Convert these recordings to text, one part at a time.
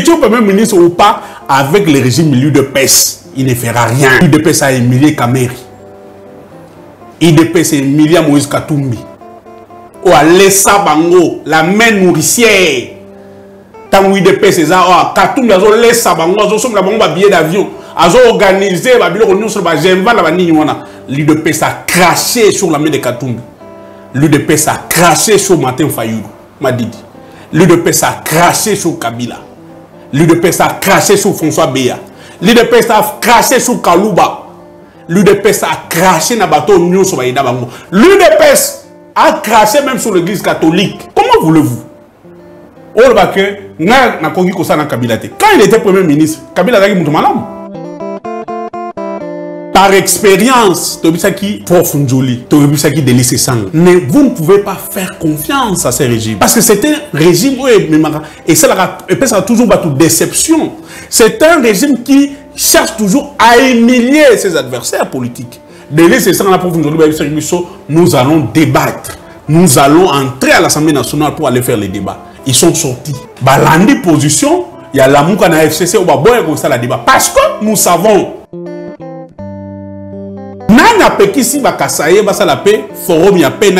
Futur Premier ministre ou pas, avec le régime l'UDPS, il ne fera rien. L'UDPS a Emilie Kameri. l'UDPS a Emilia Moïse Katumbi. Ou à Lessa Bango, la main nourricière. Tant l'UDPS est là, Katumbi a Lessa Bango, a sommes la bango billet d'avion, a organisé la billet sur la Gemva, la Vanilla. L'UDPS a craché sur la main de Katumbi. L'UDPS a craché sur Martin Fayulu, m'a dit. L'UDPS a craché sur Kabila. L'UDPS a craché sur François Béa. L'UDPS a craché sur Kalouba. L'UDPS a craché dans le bateau Nyon sur Baïda Bango. L'UDPS a craché même sur l'église catholique. Comment voulez-vous? Quand il était premier ministre, Kabila a dit par expérience, mais vous ne pouvez pas faire confiance à ces régimes. Parce que c'est un régime, et ça a toujours battu déception. C'est un régime qui cherche toujours à humilier ses adversaires politiques. Nous allons débattre. Nous allons entrer à l'Assemblée nationale pour aller faire les débats. Ils sont sortis. Balandi position, il y a la mouka na FCC ou la débat. Parce que nous savons. Nana pekisi bakasaye basa la paix forum ya paix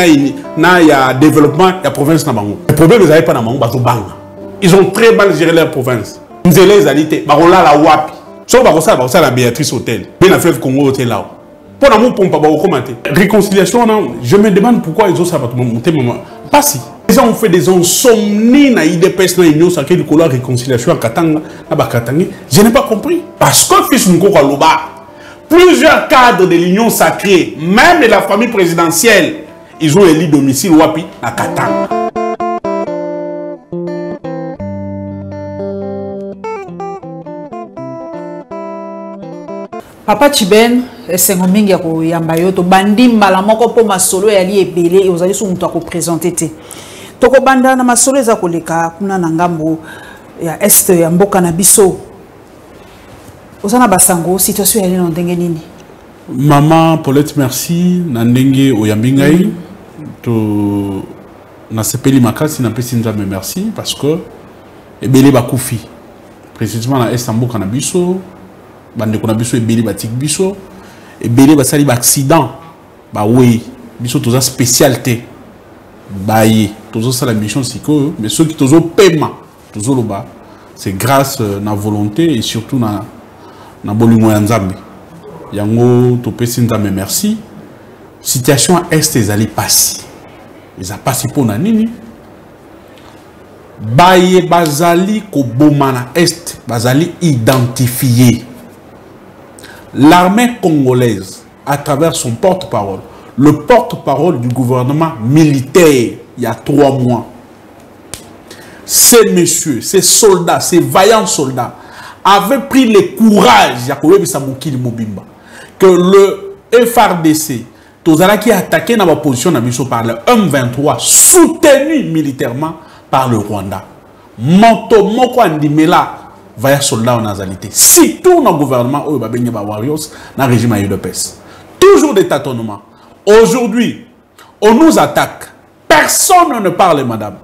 na ya développement ya province na bango. Le problème ils avaient pas na bango bazo banga. Ils ont très mal géré leur province. Nzele ezalité barola la wapi. So bakosa la Béatrice Hôtel. Bien la fleuve Congo hôtel là. Pour na mon pompa ba commenter. Réconciliation non, je me demande pourquoi ils ont ça monter maman. Pas si. Ils ont fait des insomnies na IDPS na union sacrée du color réconciliation à Katanga na Bakatangi. Je n'ai pas compris parce que fils Nkoko Loba plusieurs cadres de l'union sacrée, même de la famille présidentielle, ils ont élu domicile Wapi à Katanga. Papa Chiben, c'est un mingi ko yambayo to bandi malamoko po masolo ya li ebele ozali so muto ko présenter toko banda na masolo za koleka kuna na ngambo ya est ya mboka na biso. Osana basango situation ya lino ndenge nini? Maman Paulette merci na ndenge oyambingai to na sepeli makasi na pesi nzambe merci parce que ebele bakufi précisément na est mboka na biso bande ko na biso ebele batik biso ebele basali ba accident ba oui biso toza spécialité baye tozo sala mission siko mais ceux qui tozo paiement tozo loba c'est grâce na volonté et surtout na bolingo ya nzambe yango to pesi nzambe merci. Situation est ezali pasi eza pasi pona nini baye bazali ko bomana est bazali identifié l'armée congolaise à travers son porte-parole, le porte-parole du gouvernement militaire il y a 3 mois. Ces messieurs, ces soldats, ces vaillants soldats avaient pris le courage que le FRDC, qui a attaqué dans la position par le M23, soutenu militairement par le Rwanda. Moto moko andimela vaillants soldats en azalité. Surtout dans le gouvernement, dans le régime UDPS. Toujours des tâtonnements. Aujourd'hui, on nous attaque. Personne ne parle, madame.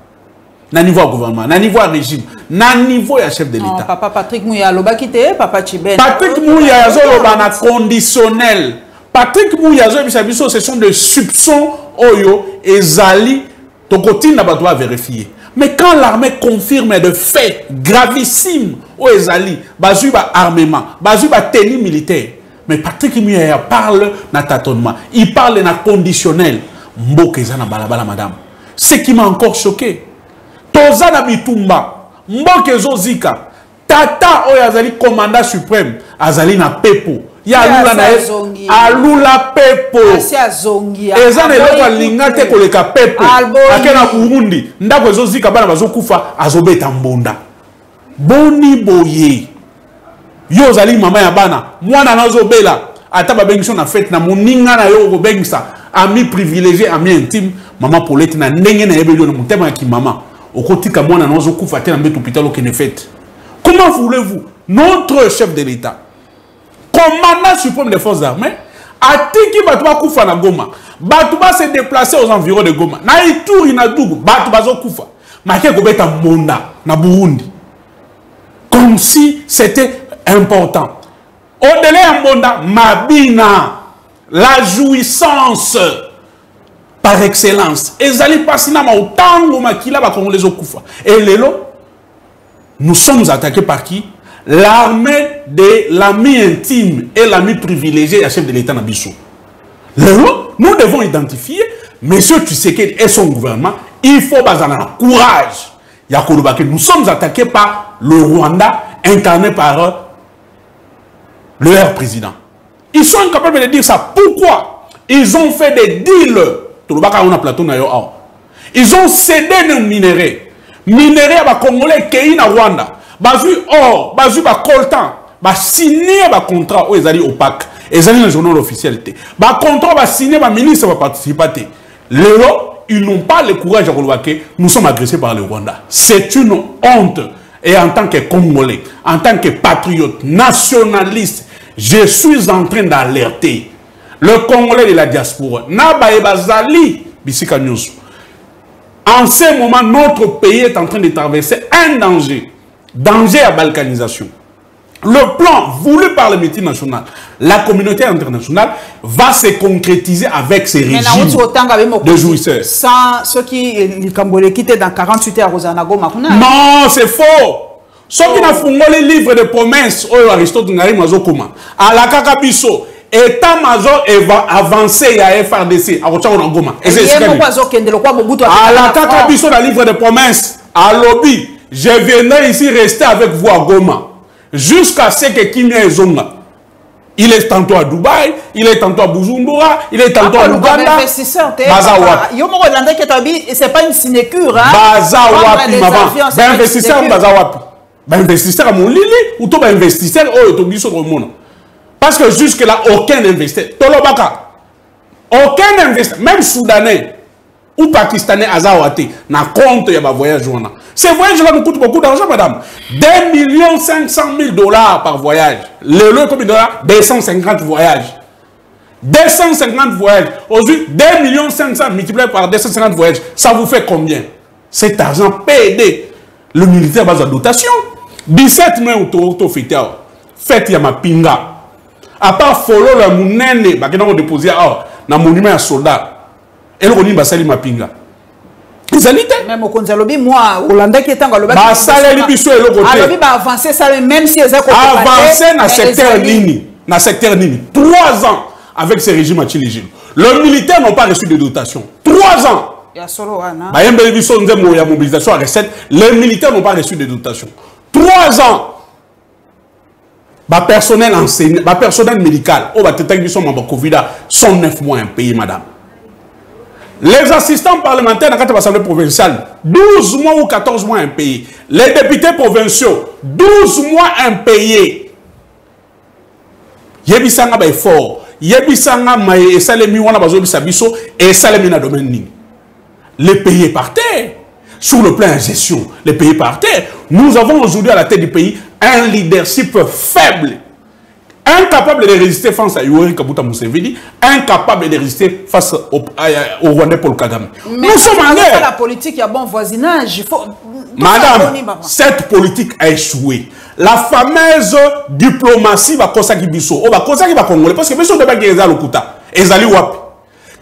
Na niveau gouvernement, na niveau régime, na niveau chef de l'État. Papa Patrick Mouya loba kité, Papa Chiben. Patrick Mouya loba na conditionnel. Patrick Mouya biso ce sont des soupçons oyo ezali tokotine na doit vérifier. Mais quand l'armée confirme de faits gravissimes au ezali, bazu ba armement, bazu ba tenue militaire. Mais Patrick Mouya parle na tâtonnement, il parle na conditionnel. Mboke za na balabala madame. Ce qui m'a encore choqué. Tozana Bitumba, Mboke Zozika, Tata Oyazali, commandant suprême, Azali na Pepo. Ya Alula na Alula Pepo. Ezane loko lingate koleka Pepo. Akena Burundi, ndako Zozika bana bazokufa azobeta mbonda. Boni boye. Yo zali mama ya bana, mwana nazobela, ata babengisho na fête na moninga na yo bengisa, ami privilégié, ami intime, maman Paulette na ndenge na yebelo na mutema ya ki mama. Comment voulez-vous, notre chef de l'État, commandant suprême des forces armées, Atiki Batouba Koufa na Goma, Batouba se déplacer aux environs de Goma, na Ituri na Dougou, Batouba zo Koufa, Maké Gobeta Monda na Burundi. Comme si c'était important. Au-delà de Mabina, la jouissance par excellence. Et Zali Passinama, autant que Makila va les okufa. Et Lélo, nous sommes attaqués par qui? L'armée de l'ami intime et l'ami privilégié à chef de l'État Nabiso. Lélo, nous devons identifier, monsieur Tshisekedi et son gouvernement, il faut baser courage. Nous sommes attaqués par le Rwanda, incarné par le Air président. Ils sont incapables de dire ça. Pourquoi? Ils ont fait des deals. Ils ont cédé nos minéraux. Minéraux à Congolais qui sont au Rwanda. Bazu or, bazu ba coltan, ba signé ba contrat aux alliés opaque. Et dans le journal officiel. Ba contrat ba signé ba ministre va participer. Ils n'ont pas le courage de dire que nous sommes agressés par le Rwanda. C'est une honte. Et en tant que Congolais, en tant que patriote, nationaliste, je suis en train d'alerter le Congolais de la diaspora. En ce moment, notre pays est en train de traverser un danger. Danger à balkanisation. Le plan voulu par le multinational, la communauté internationale, va se concrétiser avec ces régimes de jouisseurs. Sans ceux qui étaient dans 48 heures aux Anagoma. Non, c'est faux. Ceux qui n'ont pas les livres de promesses, Aristote Ngari Mazokuma, à la Kakabiso, état-major va avancer à FRDC, à Rotchagoma. Et c'est à la Kakabiso, le livre de promesses, à Lobby, je viendrai ici rester avec vous à Goma. Jusqu'à ce que Kimia et Zonga. Il est tantôt à Dubaï, il est tantôt à Bujumbura, il est tantôt à Luganda. C'est pas une sinécure. Bazawapi, maman. Investisseur, Bazawapi. Investisseur à mon Lili ou tout investisseur au Tobiso au monde. Parce que jusque-là, aucun investisseur. Tolobaka. Aucun investisseur, même Soudanais ou Pakistanais, Azawati, n'a compte de voyage. Ces voyages-là nous coûtent beaucoup d'argent, madame. 2 500 000 $ par voyage. Le lot combien de dollars? 250 voyages. 250 voyages. Aujourd'hui, 2 500 000 multiplié par 250 voyages. Ça vous fait combien? Cet argent peut aider le militaire base de dotation. 17 mai au Fitea. Faites Yamapinga. À part follow le mounene, bah, qui ont déposé dans le monument à soldats. Et le Roni Basali Mapinga. Même au Konzalobi, moi, Hollandais qui est en Galoba. Avancer ça, même si ils ont avancé dans le secteur Nini. Dans le secteur Nini. 3 ans avec ce régime anti-légime. Le militaire n'a pas reçu de dotation. 3 ans. Mobilisation à recette. Les militaires n'ont pas reçu de dotation. 3 ans. Personnel enseignant, personnel médical. Sont 9 mois impayés, madame. Les assistants parlementaires dans l'Assemblée provinciale, 12 mois ou 14 mois impayés. Les députés provinciaux, 12 mois impayés. Yebisanga ba effort. Yebisanga maye et salemi wana bazo bisabiso et salemi na domaine. Les pays par terre. Sur le plan de gestion, les pays par terre. Nous avons aujourd'hui à la tête du pays un leadership faible. Incapable de résister face à Yoweri Kaguta Museveni, incapable de résister face au Rwandais Paul Kagame. Mais nous sommes en guerre. La politique, il y a bon voisinage. Madame, cette politique a échoué. La fameuse diplomatie va consacrer Bisso, va consacrer Congolais, parce que Bisso ne peut pas guérir le Kouta. Wapi.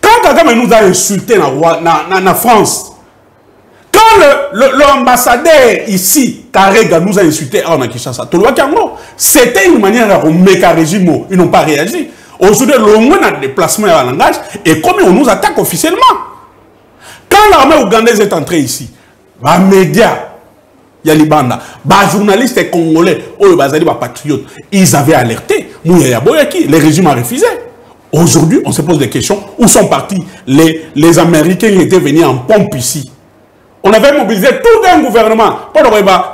Quand Kagame nous a insulté en France, quand l'ambassadeur ici, Karega, nous a insulté en Kinshasa, c'était une manière à remettre un régime, ils n'ont pas réagi. Aujourd'hui, le moins de déplacement à langage, et comme on nous attaque officiellement. Quand l'armée ougandaise est entrée ici, les médias, les journalistes congolais, les patriotes, ils avaient alerté. Le régime a refusé. Aujourd'hui, on se pose des questions. Où sont partis les Américains qui étaient venus en pompe ici? On avait mobilisé tout un gouvernement.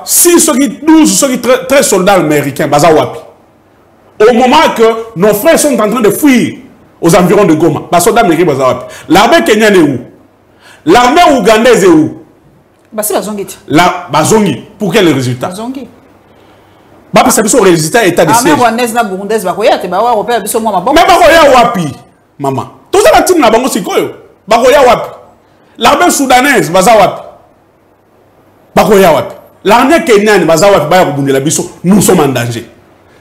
6, 12, 13 soldats américains, Bazawapi. Au moment que nos frères sont en train de fuir aux environs de Goma, les soldats américains, Bazawapi. L'armée kenyane est où? L'armée ougandaise est où? La Bazongi. Pour quel résultat? Bazongi. Parce que le résultat état de siège. L'armée rwandaise na burundaise, bakoya te bawa européen biso moi maboko. Mais bakoya wapi, maman? Tout ça la team na bango sikoyo. Bakoya wapi? L'armée soudanaise, Bazawapi. Bakoya wapi? L'armée kenyane, nous sommes en danger.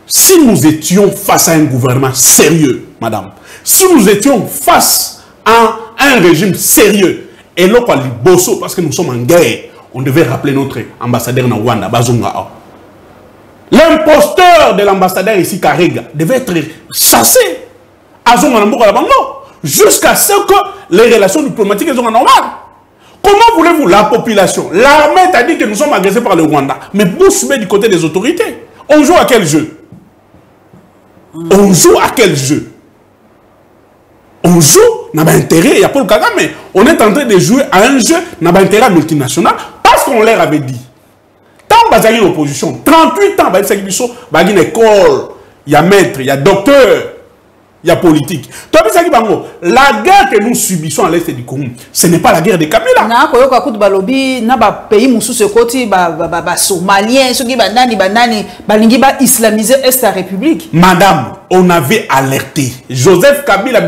Si nous étions face à un gouvernement sérieux, madame, si nous étions face à un régime sérieux, et là, parce que nous sommes en guerre, on devait rappeler notre ambassadeur na Rwanda, Bazunga. L'imposteur de l'ambassadeur ici, Karega, devait être chassé jusqu'à ce que les relations diplomatiques soient normales. Comment voulez-vous la population? L'armée t'a dit que nous sommes agressés par le Rwanda. Mais vous soumez du côté des autorités. On joue à quel jeu? On joue à quel jeu? On joue, n'a pas intérêt, il y a Paul Kagame, mais on est en train de jouer à un jeu, n'a pas intérêt multinational, parce qu'on leur avait dit. Tant que vous avez l'opposition, 38 ans, vous avez une école, il y a maître, il y a docteur, il y a politique. La guerre que nous subissons à l'est du Congo, ce n'est pas la guerre de Kabila. Madame, on avait alerté. Joseph Kabila,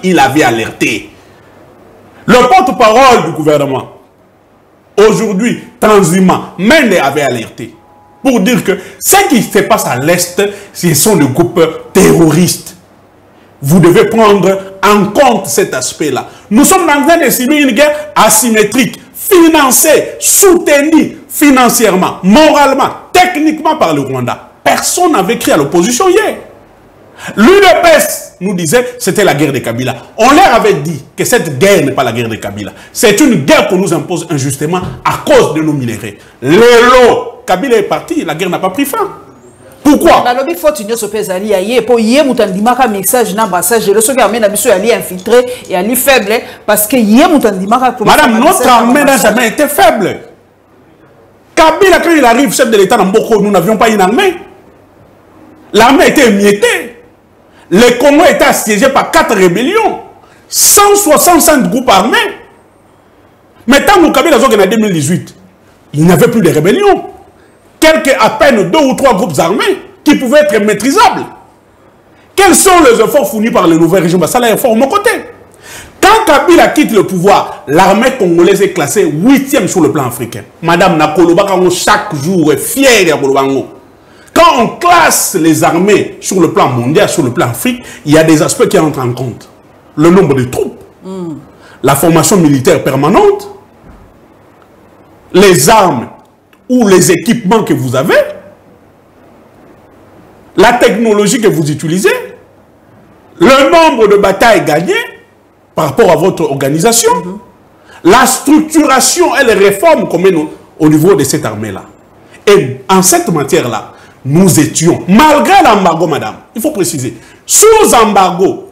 il avait alerté. Le porte-parole du gouvernement, aujourd'hui, transhumant, Mende avait alerté. Pour dire que ce qui se passe à l'Est, ce sont des groupes terroristes. Vous devez prendre en compte cet aspect-là. Nous sommes dans train de subir une guerre asymétrique, financée, soutenue financièrement, moralement, techniquement par le Rwanda. Personne n'avait écrit à l'opposition hier. L'UDPS nous disait que c'était la guerre de Kabila. On leur avait dit que cette guerre n'est pas la guerre de Kabila. C'est une guerre qu'on nous impose injustement à cause de nos minéraux. L'élo, Kabila est parti, la guerre n'a pas pris fin. Pourquoi? Il faut que nous soyons pour y avoir message d'ambassade, le second armée n'a pas infiltré et aller faible parce que madame, notre armée n'a jamais été faible. Kabila, quand il arrive chef de l'État dans Mboko, nous n'avions pas une armée. L'armée était émiettée. Le Congo était assiégé par 4 rébellions, 165 groupes armés. Mais tant que Kabila en 2018, il n'y avait plus de rébellions. Quelques à peine 2 ou 3 groupes armés qui pouvaient être maîtrisables. Quels sont les efforts fournis par le nouvel régime? Ça, les efforts de mon côté. Quand Kabila quitte le pouvoir, l'armée congolaise est classée 8e sur le plan africain. Madame Nakoloba, chaque jour est fière de Kolobango. Quand on classe les armées sur le plan mondial, sur le plan africain, il y a des aspects qui entrent en compte. Le nombre de troupes, la formation militaire permanente, les armes ou les équipements que vous avez, la technologie que vous utilisez, le nombre de batailles gagnées par rapport à votre organisation, la structuration et les réformes qu'on met au niveau de cette armée-là. Et en cette matière-là, nous étions, malgré l'embargo, madame, il faut préciser, sous embargo,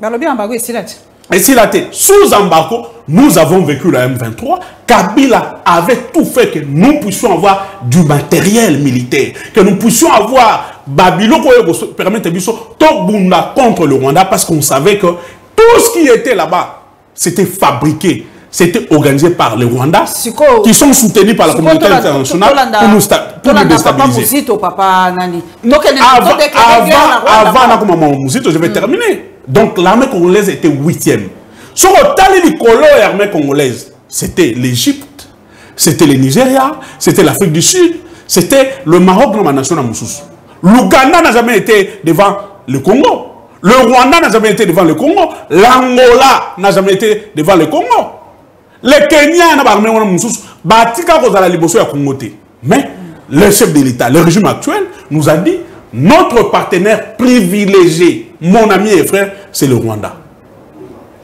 sous embargo, nous avons vécu la M23. Kabila avait tout fait que nous puissions avoir du matériel militaire, que nous puissions avoir Babylone pour permettre de contre le Rwanda, parce qu'on savait que tout ce qui était là-bas, c'était fabriqué, c'était organisé par le Rwanda, qui sont soutenus par la communauté internationale pour nous déstabiliser. Avant, je vais terminer. Donc l'armée congolaise était 8e. Sur l'armée congolaise, c'était l'Égypte, c'était le Nigeria, c'était l'Afrique du Sud, c'était le Maroc dans ma nation. L'Ouganda n'a jamais été devant le Congo. Le Rwanda n'a jamais été devant le Congo. L'Angola n'a jamais été devant le Congo. Le Kenya n'a pas été. Mais le chef de l'État, le régime actuel, nous a dit notre partenaire privilégié, mon ami et frère, c'est le Rwanda.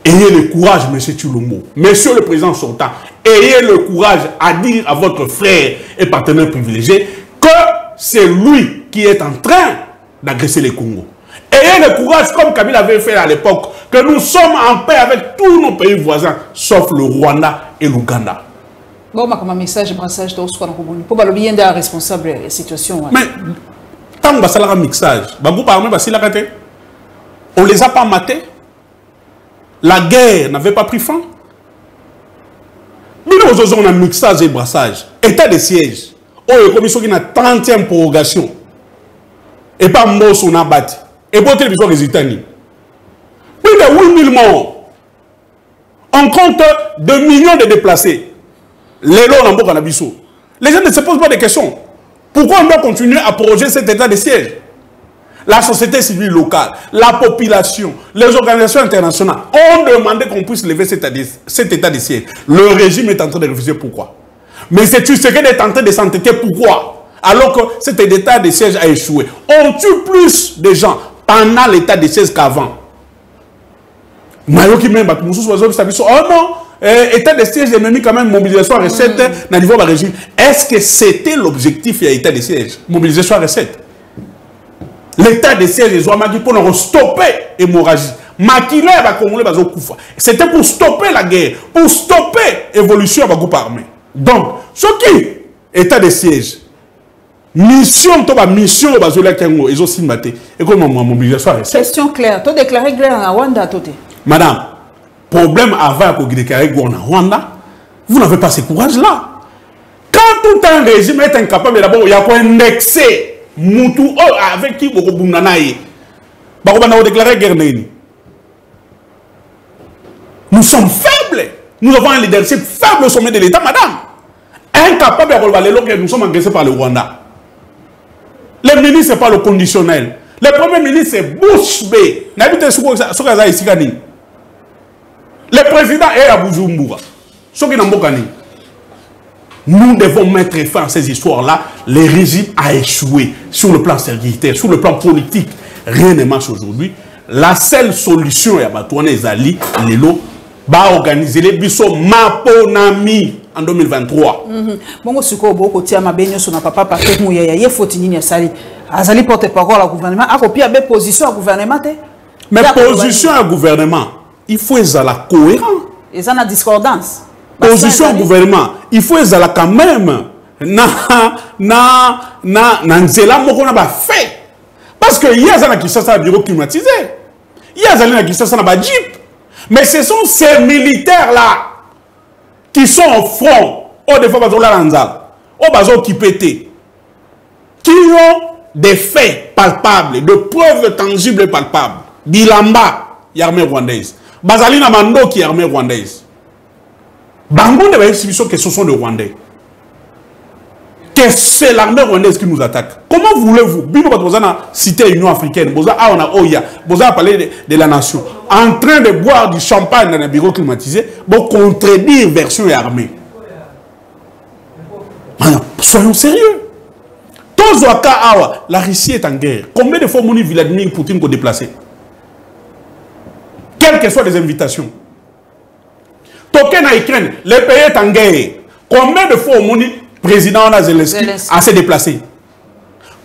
Ayez le courage, M. Tshilombo, Monsieur le président sortant, ayez le courage à dire à votre frère et partenaire privilégié que c'est lui qui est en train d'agresser les Congo. Ayez le courage, comme Kabila avait fait à l'époque, que nous sommes en paix avec tous nos pays voisins, sauf le Rwanda et l'Ouganda. Bon, ma message, brassage, pour bien de responsable de la situation. Mais, tant que ça a un mixage, on les a pas matés. La guerre n'avait pas pris fin. Nous avons un mixage et brassage. État de siège. Oh, il y a une 30e prorogation. Et pas mort son abattu. Et pour télévision les États-Unis. Plus de 8000 morts. On compte 2 millions de déplacés. Les lots n'ont pas. Les gens ne se posent pas de questions. Pourquoi on doit continuer à projeter cet état de siège? La société civile locale, la population, les organisations internationales ont demandé qu'on puisse lever cet état de siège. Le régime est en train de refuser. Pourquoi? Mais c'est Tshisekedi est en train de s'entêter. Pourquoi? Alors que cet état de siège a échoué. On tue plus de gens pendant l'état de siège qu'avant. Oh non, état de siège, il a mis quand même mobilisation à recette dans le niveau du régime. Est-ce que c'était l'objectif de l'état de siège? Mobilisation à recette. L'état de siège des Ouamaki pour stopper l'hémorragie. C'était pour stopper la guerre, pour stopper l'évolution de la groupe armé. Donc, ce qui est état de siège, mission, mission, ils ont aussi maté. Et comme mobilisation à recette. Question claire. Tu as déclaré guerre en Rwanda, madame, problème avant que vous déclarez guerre en Rwanda, vous n'avez pas ce courage-là. Quand tout un régime est incapable, d'abord, il y a quoi indexer. Moutou, avec qui vous avez déclaré guerre. Nous sommes faibles. Nous avons un leadership faible au sommet de l'État, madame. Incapable de relever que nous sommes agressés par le Rwanda. Le ministre, ce n'est pas le conditionnel. Le premier ministre, c'est Bush B. Le président est à Bujumbura. Nous devons mettre fin à ces histoires-là. Le régime a échoué sur le plan sécuritaire, sur le plan politique. Rien ne marche aujourd'hui. La seule solution est à Batouane Zali, Lelo, va organiser les bisous Maponami en 2023. Bon, ce que vous avez dit, c'est que papa Patrick Mouyaya, il faut que Sali. Azali porte-parole au gouvernement. A copié la position au gouvernement. Mais position au gouvernement, il faut être cohérent. Ils ont la discordance. Position au gouvernement, il faut être quand même fait. Parce que il y a des gens qui sont bureau climatisé. Il y a des gens qui sont dans jeep. Mais ce sont ces militaires-là qui sont au front, au défaut qui pété, qui ont des faits palpables, de preuves tangibles et palpables. Bilamba, l'armée rwandaise. Bazalina Mando, qui est l'armée rwandaise. Bango de l'exhibition que ce sont les Rwandais. Que c'est l'armée rwandaise qui nous attaque. Comment voulez-vous, Bino Batozana, cité Union africaine, Boza Aona Oya, Boza parler de la nation, en train de boire du champagne dans un bureau climatisé, pour contredire version et armée. Soyons sérieux. La Russie est en guerre. Combien de fois Mouni Vladimir Poutine qu'on déplacé? Quelles que soient les invitations. Token à Ukraine, le pays est en guerre. Combien de fois Mouni président Zelensky a se déplacé?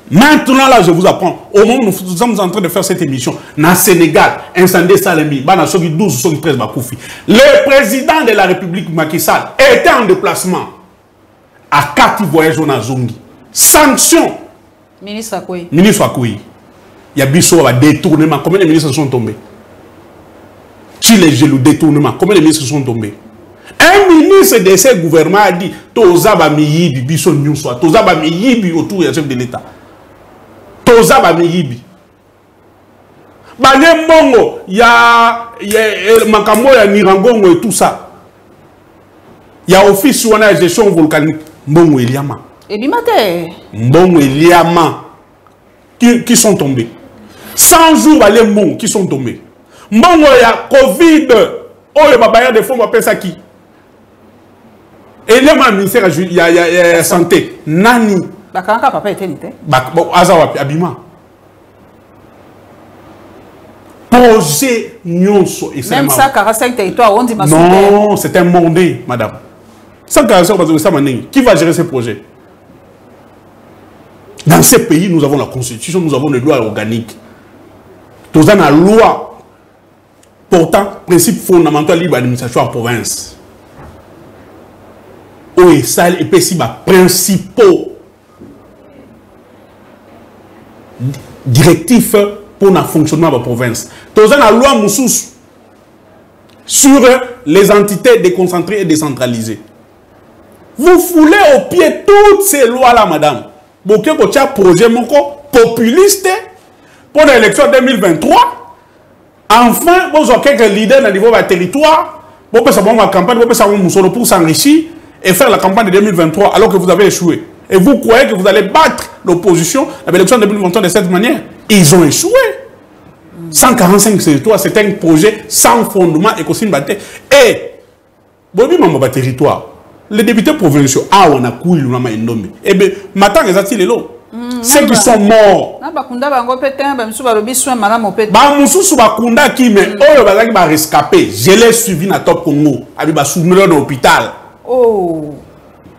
Maintenant, là, je vous apprends. Au moment où nous sommes en train de faire cette émission, dans le Sénégal, incendie Salemi, le président de la République Macky Sall était en déplacement à 4 voyages en Zongi. Sanctions. Ministre Akoui. Ministre Akoui. Il y a biso à détournement. Combien de ministres sont tombés? Chile, le détournement. Combien de ministres sont tombés? Un ministre de ce gouvernement a dit Tozaba Miyibi, biso nyuswa. Tozaba Miyibi autour du chef de l'État. Tozaba Miyibi. Bane Mbongo, il y a Makambo, il y a Nirangongo et tout ça. Il y a office sur la gestion volcanique. Mbongo et Liama. Et Bimate. Mbongo et Liama. Qui sont tombés. 100 jours, les Mbongo qui sont tombés. Mbongo, il y a Covid. Oh, il y a des fonds, on appelle ça qui? Et le ministère, il y a santé. Nani. Bakanka, papa était nité. Azawapi, Abima. Projet Nyonso. Même ça, 45 territoires, on dit ma non, c'est un monde, madame. 145, qui va gérer ce projet? Dans ces pays, nous avons la constitution, nous avons les lois organiques. Nous avons la loi portant principe fondamental libre d'administration en province. OESAL et PSIBA, principaux directifs pour le fonctionnement de la province. Nous avons la loi Moussous sur les entités déconcentrées et décentralisées. Vous foulez au pied toutes ces lois-là, madame. Vous avez un projet populiste pour l'élection 2023. Enfin, vous avez quelques leaders au niveau du territoire. Vous avez une campagne, vous avez pour s'enrichir. et faire la campagne de 2023 alors que vous avez échoué. Et vous croyez que vous allez battre l'opposition à l'élection de 2023 de cette manière? Ils ont échoué. 145 territoires, c'est un projet sans fondement et qu'on battait. Et, bon, oui, territoire. Les députés provinciaux, on a couillé, on a endommé. Eh bien, maintenant, les a-t-il là? Ceux qui sont morts. Je l'ai suivi dans Top Congo. Il va souvenir dans l'hôpital. Oh.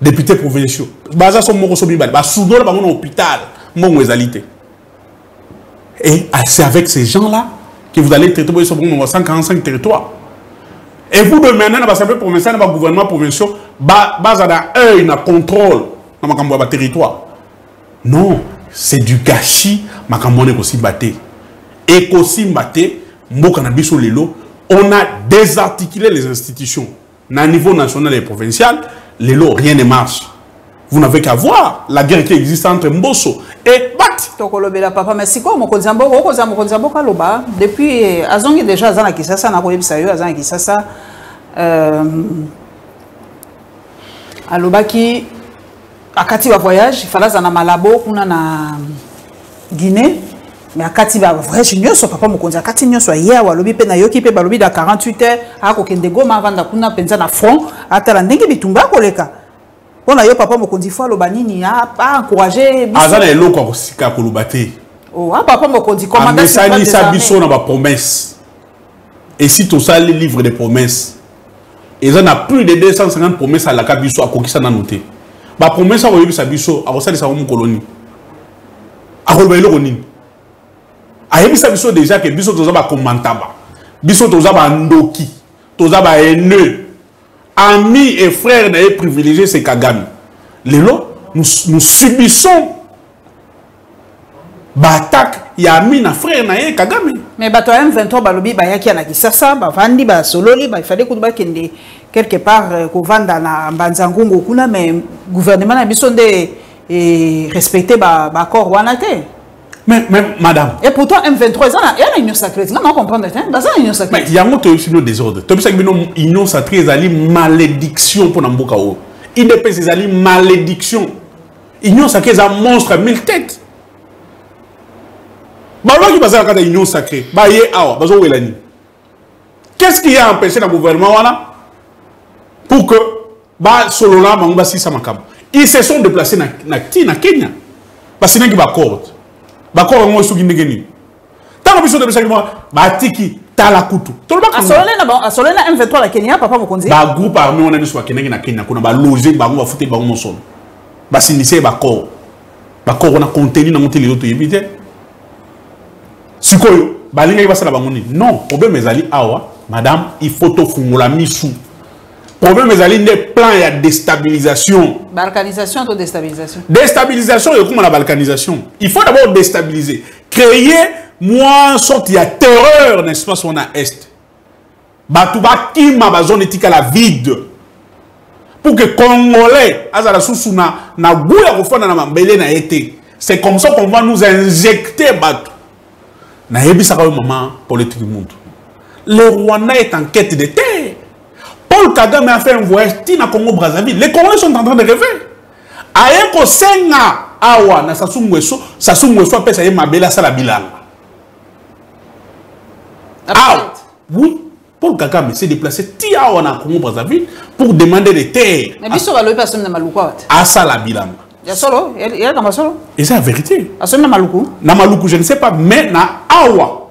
Députés provinciaux. Baza sont morts au dans l'hôpital. Mon égalité. Et c'est avec ces gens-là que vous allez traiter 145 territoires. Et vous demandez à l'Assemblée provinciale, à gouvernement provincial, base à œil, na contrôle dans le territoire. Non, c'est du gâchis, ma camone aussi batté. Et aussi batté, on a désarticulé les institutions. À niveau national et provincial, les lots, rien ne marche. Vous n'avez qu'à voir la guerre qui existe entre Mbosso et Bat. Papa, mais c'est quoi mon depuis Azongi déjà Azana Kisasa, na koyebi sayo Azana Kisasa, alobaki akati ba voyage, il fallait na Malabo kuna na Guinée, mais akati ba voyage nyonso papa mokonzi akati nyonso ya walobi pe na yoki pe balobi da 48 heures akokende Goma vanda kuna penza na front atala ndenge bitumba koleka. On a eu papa mokonzi fois lobanini a encouragé Azana eloko akosika kolobate. Oh, papa mokonzi commandant Sani Sabiso na ba promesse. Et si tout ça les livres de promesses. Ils en a plus de 250 promesses à la Kabiso à kokisa na noté. Ba promesse a oyebi Sabiso a osali sa mo colonie. A kolobelo konini. A yebi Sabiso déjà que biso toza ba komantaba. Biso toza ba ndoki. Toza ba haineux. Amis et frères n'avaient privilégié ces Kagame. Nous subissons l'attaque. Il y a amis et frères n'avaient Kagame. Mais bato M23 balobi bayaki na Kisasa bavandi ba sololi il fallait que kende quelque part ko vanda na Banzangungu kuna mais gouvernement na biso nde respecter ba accord wana te. Mais madame. Et pourtant M23 il y a une union sacrée. Non comprendre hein. Dans une union sacrée. Mais il y a un autre sinon désordre. Tu sais que une union sacrée c'est malédiction pour Namboka o. IDP c'est malédiction. Union sacrée c'est un monstre à 1000 têtes. Bah là qui passe à la union sacrée. Bah yé awa bazo welani. Qu'est-ce qui a empêché le gouvernement wana pour que bah Solona mangba si ça makam. Ils se sont déplacés na Kenya. Parce que n'a pas accord. Bakor ngo suki ndegeni tanga biso de bisakimo batiki tala kutu asolena M23 la Kenya papa mokonzi ba groupe armé on a biso kenenge na Kenya kuna ba loger ba ngo fute ba ngo son ba sinise bakor on a contenu na moteli yoto yebite sikoyo ba linga ibasala bangoni non problème ezali awa madame il faut to fungola misu problème ezali des plans ya déstabilisation. Balkanisation ou déstabilisation? Déstabilisation et comment la balkanisation? Il faut d'abord déstabiliser. Créer moi sorte ya terreur n'est-ce pas sur la est. Batuba kima ba zone etika la vide. Pour que Congolais azala susu na gouya kofana na mambele na été. C'est comme ça qu'on va nous injecter batu. Na yebisa ka maman politique du monde. Le Rwanda est en quête de terre. Paul Kagame a fait un voyage à Congo Brazzaville. Les Congolais sont en train de rêver. Ayeko senga awa na Sassou Nguesso pesa ye mabela sala bilanga. Ah oui, Paul Kagame s'est déplacé awa na Congo Brazzaville pour demander des terres. Mais biso ba lobi personne na maluku wat. À sala bilanga. Ya solo, il y a dans solo. Et c'est la vérité. Personne na maluku. Na maluku je ne sais pas mais na awa.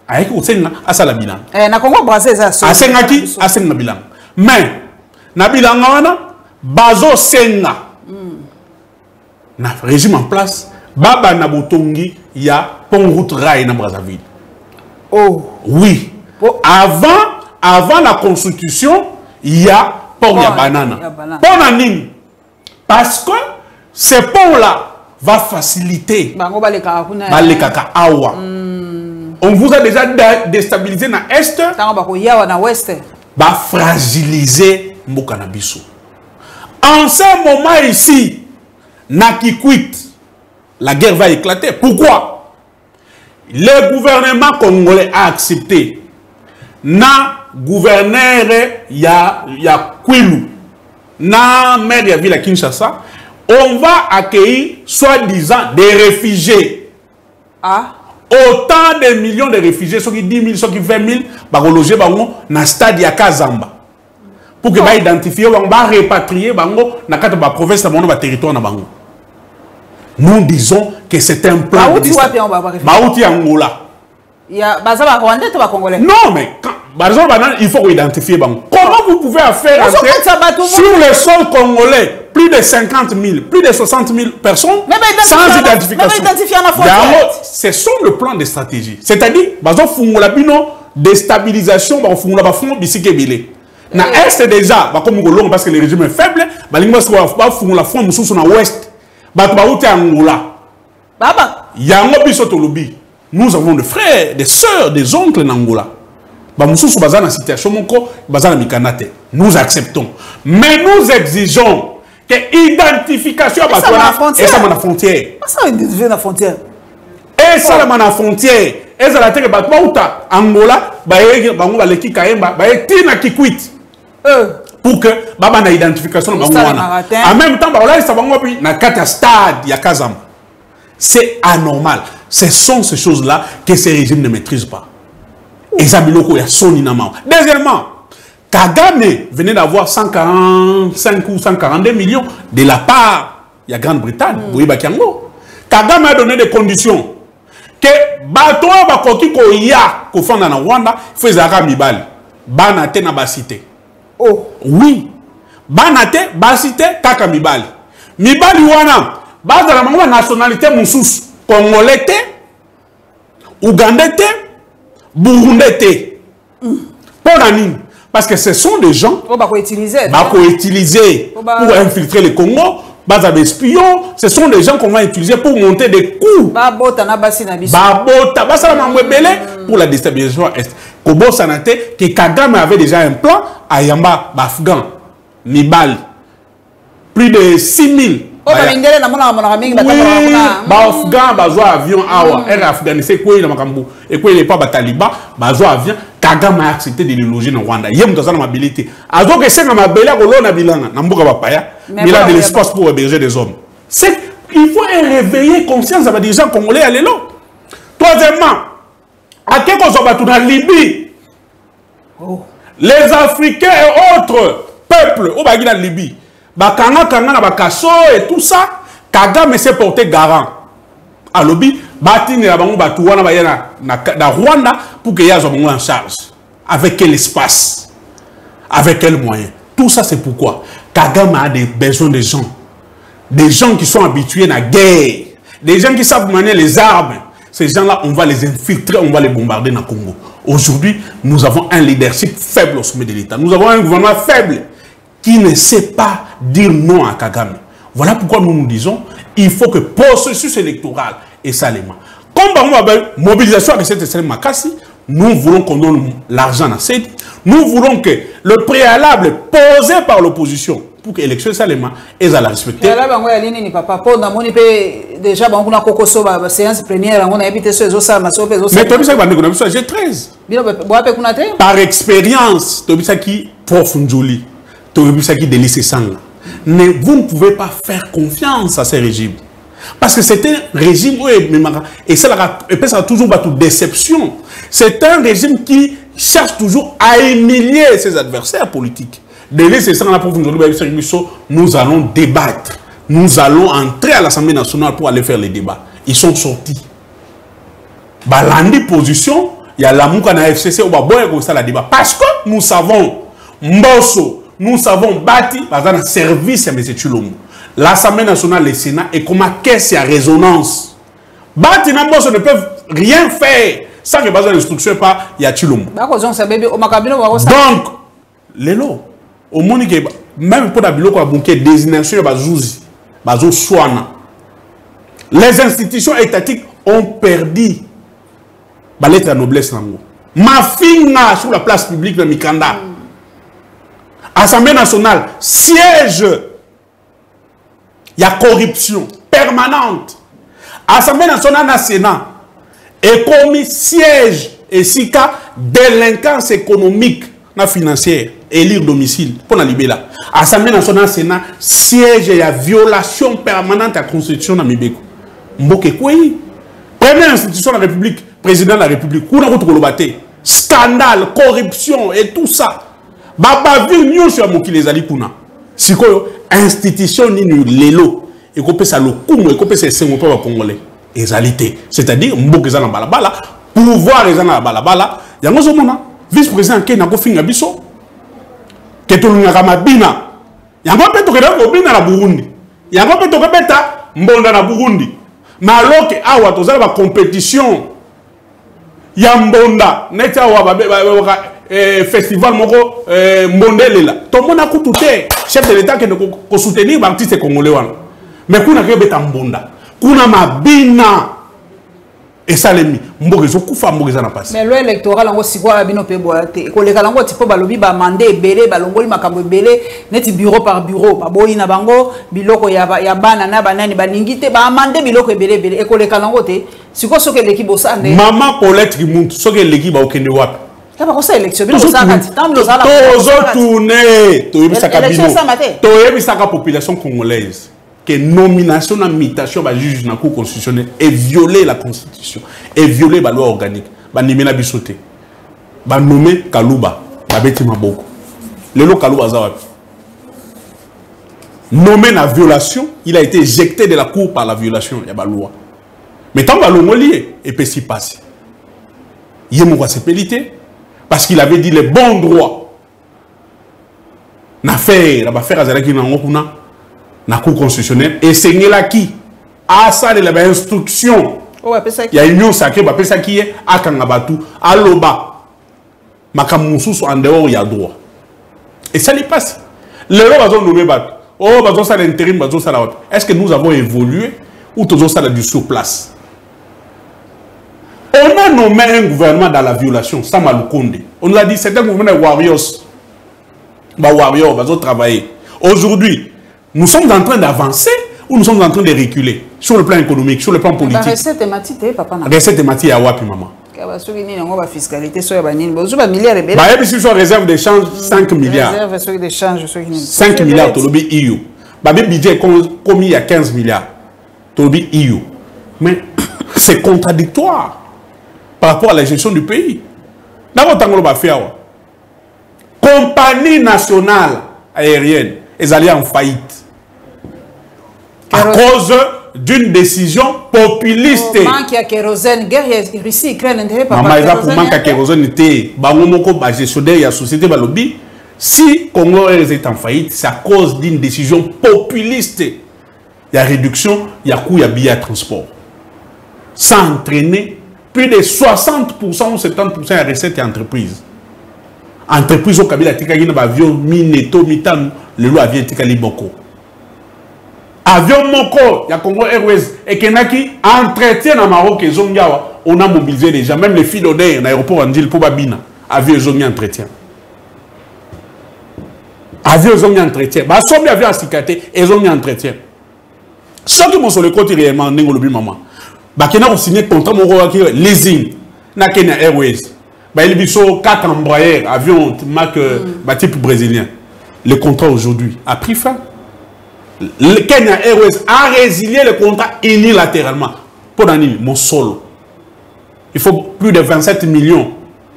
Ayeko senga asala bilanga. Na Congo Brazzaville ça solo. Asengaki asenga bilanga. Mais na bilanga wana bazo senga na régime en place baba na botongi ya pont route rail na Brazzaville. Oh oui. Oh. Avant la constitution il y a pont ya banana. Pont na nini? Parce que ce pont là va faciliter bango balekaka awa. On vous a déjà déstabilisé na est na ouest. Va fragiliser Mboka na biso. En ce moment ici, na Kikwit, la guerre va éclater. Pourquoi? Le gouvernement congolais a accepté. Na gouverneur ya Kwilu, na maire de la ville à Kinshasa, on va accueillir soi-disant des réfugiés. Ah. Autant de millions de réfugiés, ceux qui 10 000, ceux qui 20 000, vont loger dans le stade de Kazamba. Pour que va identifier, va répatrier dans la province, dans le territoire. Nous disons que c'est un plan de déstabilisation. Angola. Il y a Rwandais ou Congolais? Non, mais il faut identifier. Comment vous pouvez faire entrer sur le sol congolais plus de 50 000, plus de 60 000 personnes sans identification? C'est sur le plan de stratégie. C'est-à-dire, la déstabilisation, na est déjà, parce que le régime est faible, la fond sous na ouest, Angola. Nous avons des frères, des sœurs, des oncles en Angola. Nous acceptons. Mais nous exigeons que l'identification à la frontière. Ça identifier la frontière. Et ça la frontière. Et ça la terre Angola, pour que baba identification en même temps stade ya Kazam. C'est anormal. Ce sont ces choses-là que ces régimes ne maîtrisent pas. Deuxièmement, Kagame venait d'avoir 145 ou 142 millions de la part de la Grande-Bretagne. Kagame a donné des conditions que bateau bakoki ko ya ko fanda na Rwanda faisait mibali banate na basité. Oh oui, banate basité kaka mibali. Mibali wana bazala mango nationalité mususu congolais te, ougandais te, burundais te. Pour nani? Parce que ce sont des gens qui utiliser pour infiltrer le Congo. Des espions, ce sont des gens qu'on va utiliser pour monter des coups. Pour la déstabilisation est. Kobo Sanate, que Kagame avait déjà un plan à Yamba, Afghan, Nibal. Plus de 6 000. Afghan, avion, Afghanistan, et quoi il n'est pas taliban, avion. Kagame a accepté de les loger dans Rwanda. Il y a une mobilité. Alors que c'est une mobilité, il a de l'espace pour héberger des hommes. Il faut réveiller conscience des gens congolais à l'élo. Troisièmement, à quel point on va dans la Libye, les Africains et autres peuples au Bagui dans la Libye, et tout ça, Kagame s'est porté garant. À l'objet, Batine la bango batuana na Rwanda pour que y'a en charge. Avec quel espace? Avec quel moyen? Tout ça c'est pourquoi Kagame a des besoins de gens. Des gens qui sont habitués à la guerre. Des gens qui savent manier les armes. Ces gens-là, on va les infiltrer, on va les bombarder dans le Congo. Aujourd'hui, nous avons un leadership faible au sommet de l'État. Nous avons un gouvernement faible qui ne sait pas dire non à Kagame. Voilà pourquoi nous nous disons, il faut que le processus électoral et Salema. Comme la mobilisation de cette Makassi, nous voulons qu'on donne l'argent à CED. Nous voulons que le préalable posé par l'opposition pour que l'élection Salema ait à la respecter. Déjà, on a une séance plénière, on a évité ce mais j'ai 13. Par expérience, qui profondoli, qui délice sang. Mais vous ne pouvez pas faire confiance à ces régimes. Parce que c'est un régime, et ça a toujours une déception. C'est un régime qui cherche toujours à humilier ses adversaires politiques. Nous allons débattre. Nous allons entrer à l'Assemblée nationale pour aller faire les débats. Ils sont sortis. Balandi position, il y a la mouka na FCC au baboye comme ça la débat. Parce que nous savons Mbosso, nous savons Bati, dans un service à M. Tshilombo. L'Assemblée nationale, le Sénat, et comment qu'est-ce qu'il y a résonance. Bati et Mbosso ne peuvent rien faire sans que besoin d'instruction par Tshilombo. Donc, l'élo, au monde même pour la biloko à bunker désignation bazouzi, bazo soana. Les institutions étatiques ont perdu la lettre à noblesse nango. Ma fille sur la place publique de Mikanda. Assemblée nationale, siège. Il y a corruption permanente. Assemblée nationale na Sénat. Et comme siège et si cas délinquance économique na financière, élire domicile, pour la libérer. Assemblée nationale, Sénat, siège et la violation permanente de la Constitution dans Mibeko. Mboke Kouyi. Première institution de la République, président de la République, Kouna Koutroulobate, scandale, corruption et tout ça. Baba Vignon sur Moki les Ali Kouna. Si quoi, institution ni l'élo, et qu'on peut ça le coup, et qu'on peut ça le peuple congolais. Égalité. C'est-à-dire, Mboke Zana Balabala, pouvoir Zana Balabala, il y a un moment, vice-président qui n'a pas fini à Bisso, qui est un Ramabina. Il y a un peu de Bina na Burundi. Il y a un peu de Mbonda na Burundi. Mais alors que awa tozala ba compétition ya Mbonda neti awa festival moko Mbondelela to mona kututé chef de l'état qui ko soutenir ba artiste congolais wana mais kuna ke beta Mbonda kuna mabina et salemi mboke zo kufa mboke za na passe mais le électoral ngo sikwa bino pe boate ko leka ngo tipo balobi ba mandé belé balongoli makambo belé neti bureau par bureau ba boyi na bango biloko ya bana na banani baningite ba mandé biloko belé belé ko leka ngo te siko soke l'équipe bosande maman Paulette Kimuntu soke l'équipe ba okende wapi kaba ko sa élection bino sa kati tamlo za la tozo tourner to yebisaka bino to yebisaka population congolaise que nomination à mutation par juge na cour constitutionnelle et violer la constitution et violer la loi organique ba nimena bisoté ba nommer Kalouba ba beti maboko lelo Kalouba za wapi nommé na violation il a été éjecté de la cour par la violation ya ba loi mais tant ba longolié et peut s'y passer yemo kwa sepelité parce qu'il avait dit les bons droits na faire la ba faire azalaki na ngokuna na cour constitutionnelle et c'est là qui a ça de la instruction il y a une union sacrée bah ça qui est à Kangabatu à Loba makamusu en dehors il y a droit et ça les passe les lois ont nommé bat oh bazon ça l'intérim bazon ça la est-ce que nous avons évolué ou toujours ça du sur place on a nommé un gouvernement dans la violation ça Malukonde on nous a dit c'est un gouvernement de warriors bah warriors bazon travailler aujourd'hui. Nous sommes en train d'avancer ou nous sommes en train de reculer sur le plan économique, sur le plan politique. La recette thématique, papa. La recette thématique, à Wapi, maman. La fiscalité, sur les milliards. Bah, si sur réserve d'échange, 5 milliards. Réserve d'échange, 5 milliards, Tolobi EU. Bah, le budget est commis à 15 milliards. Tolobi EU. Mais c'est contradictoire par rapport à la gestion du pays. D'abord, tant qu'on va faire. Compagnie nationale aérienne, ils allaient en faillite. À cause d'une décision populiste. Manque à kérosène, guerre Russie, Ukraine, intérêt par maman, il va pour manque à kérosène, était Bangomoko, gestionnaire, il y a société Balobi. Si Congo est en faillite, c'est à cause d'une décision populiste. Il y a réduction, il y a coût, il y a billets de transport. Sans entraîner plus de 60% ou 70% de recettes et entreprises. Entreprise au Kabila, Tika Gina, avion, Mineto, Mitan, le loi avion, Tika Liboko. Avion Moko, il y a Congo Airways, et Kenaki, entretien à Maroc et Zongawa, on a mobilisé déjà, même les filles d'Odé, l'aéroport Andil, pour Babina, avion Zonga entretien. Avion Zonga entretien. Bah, somme avion Astikate, et Zonga entretien. Ceux qui m'ont sur le côté réellement, Nengolobi Maman. Bah, qui n'a signé contrat, mon roi, leasing, na Kenya Airways. Bah, il y a 4 Embraer, avions, marque, type brésilien. Le contrat aujourd'hui a pris fin. Le Kenya Airways a résilié le contrat unilatéralement. Pour Dani, mon solo. Il faut plus de 27 millions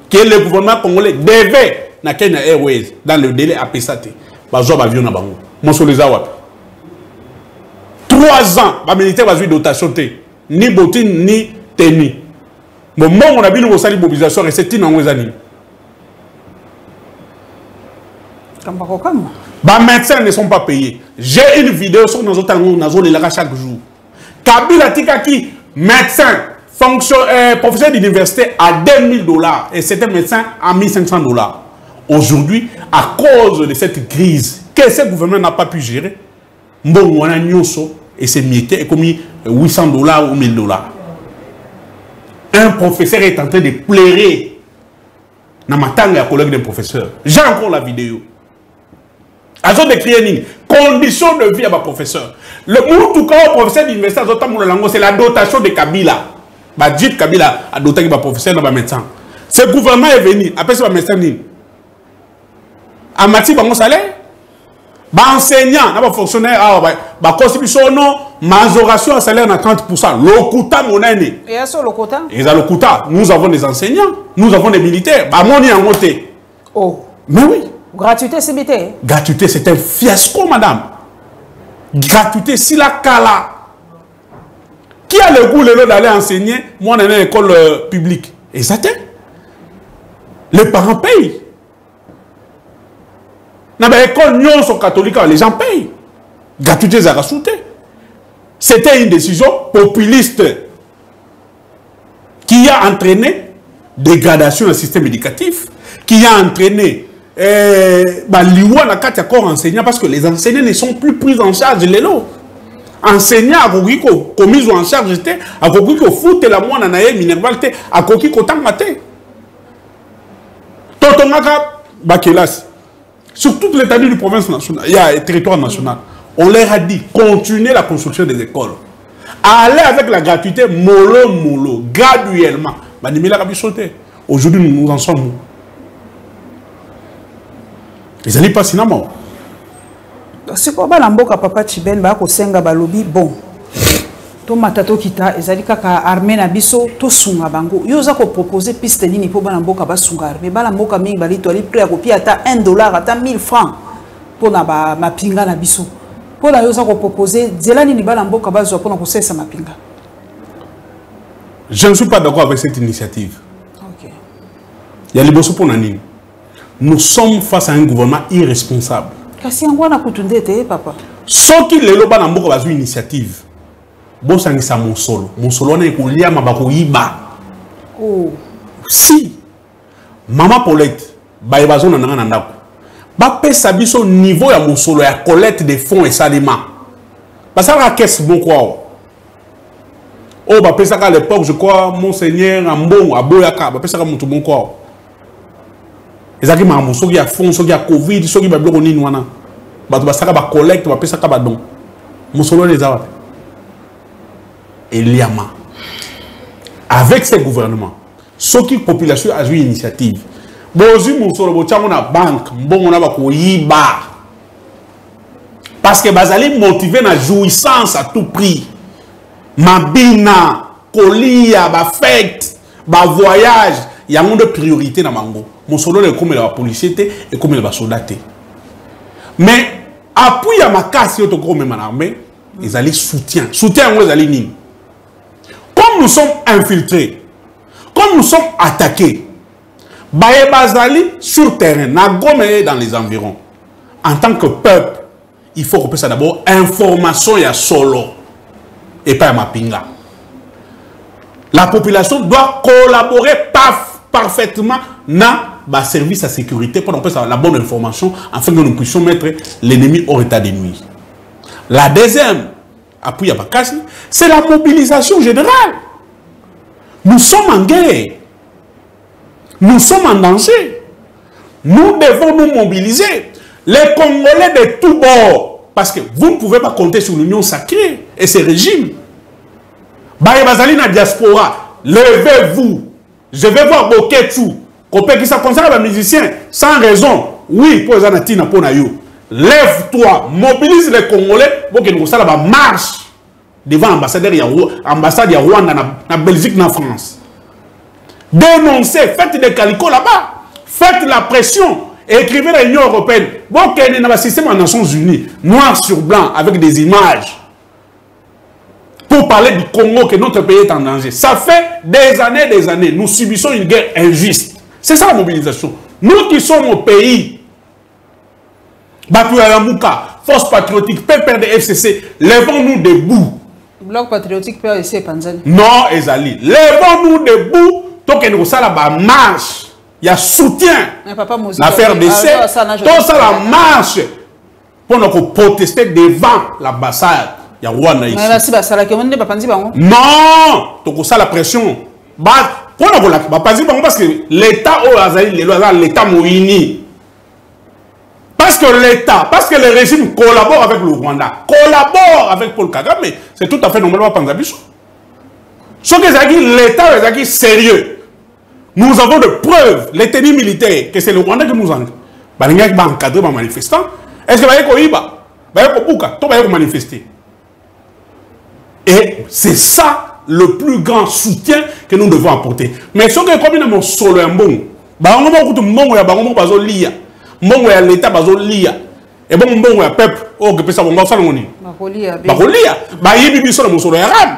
que le gouvernement congolais devait na Kenya Airways dans le délai à Pessate. Bazob avion na bango. Mon solo les awap. 3 ans, les militaires va jouer dotation ni bottine ni tenue. Bon, on a vu une mobilisation et c'est une année. Les médecins ne sont pas payés. J'ai une vidéo sur nos autres chaque jour. Kabila Tikaki, médecin, professeur d'université à $2 000 et c'était médecin à $1 500. Aujourd'hui, à cause de cette crise que ce gouvernement n'a pas pu gérer, bon, on a et c'est mietté et commis $800 ou $1000. Un professeur est en train de pleurer dans ma tanga à collègue d'un professeur. J'ai encore la vidéo. Azo de crier condition de vie à ma professeur. Le professeur d'université c'est la dotation de Kabila. Badjit Kabila a doté ma professeur dans ma médecin. Ce gouvernement est venu, après ce médecin à mati bango salaire. Ba enseignant, na ba fonctionnaire, ba constitution non, majoration à salaire na 30%. Lokuta monene. Et à ce lokuta? Et à lokuta, nous avons des enseignants, nous avons des militaires. Ba moni en monté. Oh. Mais oui. Gratuité CBT. Gratuité, c'est un fiasco, madame. Gratuité, si la cala. Qui a le goût d'aller enseigner? Moi, on est dans l'école publique. Exactement. Les parents payent. Dans l'école catholique, les gens payent. Gratuité, ça a sauté. C'était une décision populiste qui a entraîné dégradation du système éducatif, qui a entraîné l'IWA na kati corps enseignant parce que les enseignants ne sont plus pris en charge les lots. Enseignant a koki ko commis en charge te a koki ko foute la mwana na ye minerval te a koki ko tanga te. Totongaka bakelas sur toute l'étendue du province nationale, il y a un territoire national. On leur a dit continuez la construction des écoles. Allez avec la gratuité mollo graduellement. Aujourd'hui nous en sommes. Ils n'allaient pas sinon. C'est quoi Balamboka papa Chiben ba ko senga balobi bon. To matato kita ezali kaka armée na biso to sunga bango. Yo za ko proposer piste nini po Balamboka ba sunga armée. Balamboka mingi bali to ali prêt à copier ata $1 ata 1000 francs pour na ba mapinga na biso. Pour na yo za ko proposer zela nini Balamboka ba zo pour na ko sesa mapinga. Je ne suis pas d'accord avec cette initiative. OK. Il y a les bosso pour nani. Nous sommes face à un gouvernement irresponsable. Kasi ngwana kutundete papa. Ce qui les loba na mboko bazu initiative. Bon sangisa monsolo na ekolia mabako yiba. Oh. Si Mama Paulette ba ebazo na nanga ndako. Ba pesa biso niveau ya monsolo ya collecte des fonds et salima. Ba ça la caisse bon quoi. Oh ba pesa à l'époque je crois monseigneur Ambon aboyaka ba pesa ka mutu bon quoi. Ezaki mamu soki ya fond soki ya covid soki ba bloko nini wana bato basaka ba collecte ba pesa ka ba don musolo les awa Eliama avec ces gouvernements soki population a joué initiative bozi musolo bo tsango na banque mbongo na ba ko yiba parce que bazali motivé na jouissance à tout prix mabina kolia ba fête ba voyage il y a de priorité dans mango. Mon solo est comme la policier et comme le soldat. Mais appui à ma casse, il y a même en armée, ils allaient soutien. Soutien, ils allaient nini. Comme nous sommes infiltrés, comme nous sommes attaqués, Baye Bazali sur terrain, Nagome dans les environs. En tant que peuple, il faut qu'on puisse d'abord information et solo et pas à ma pinga. La population doit collaborer parfaitement dans le service à sécurité pour avoir la bonne information afin que nous puissions mettre l'ennemi hors état de nuire. La deuxième, appui à Bakassi, c'est la mobilisation générale. Nous sommes en guerre. Nous sommes en danger. Nous devons nous mobiliser. Les Congolais de tous bords. Parce que vous ne pouvez pas compter sur l'union sacrée et ses régimes. Baye Bazali na diaspora, levez-vous. Je vais voir Boketou. Qui ça concerne les musiciens sans raison. Oui, pour les anatina pour na yo. Lève-toi, mobilise les Congolais pour que nous fassons la marche devant l'ambassade de Rwanda, na Belgique, na France. Dénoncez, faites des calicots là-bas. Faites la pression. Écrivez à l'Union européenne. Bon, qu'il y ait un système aux Nations Unies, noir sur blanc, avec des images. Pour parler du Congo, que notre pays est en danger. Ça fait des années, nous subissons une guerre injuste. C'est ça la mobilisation. Nous qui sommes au pays, Batoua Yamouka, Force Patriotique, PPRD, FCC, lèvons-nous debout. Bloc Patriotique, PRC, Panzani. Non, Ezali. Lèvons-nous debout, tant que nous avons la marche. Il y a soutien. L'affaire d'essai, tout ça la marche. Pour nous protester devant l'ambassade. Il y a Rwanda ici. Non, tu as la pression. Parce que l'État, l'État Moïni. Parce que l'État, parce que le régime collabore avec le Rwanda, collabore avec Paul Kagame, c'est tout à fait normal. Ce que l'État est sérieux. Nous avons de preuves, les tenues militaires, que c'est le Rwanda qui nous Balinga ba encadrer ba manifestant. Est-ce que ba yeko iba? Ba yeko buka, to ba yeko manifester. Et c'est ça le plus grand soutien que nous devons apporter. Mais ce que comme nous solo un bon, ba on va kutu mbongo ya bango bazo lia. Mbongo ya l'état bazo lia. Et bon mbongo ya peuple, oh que pesa bongo ça ngoni. Ba kolia, ba yibi biso na solo ya ram.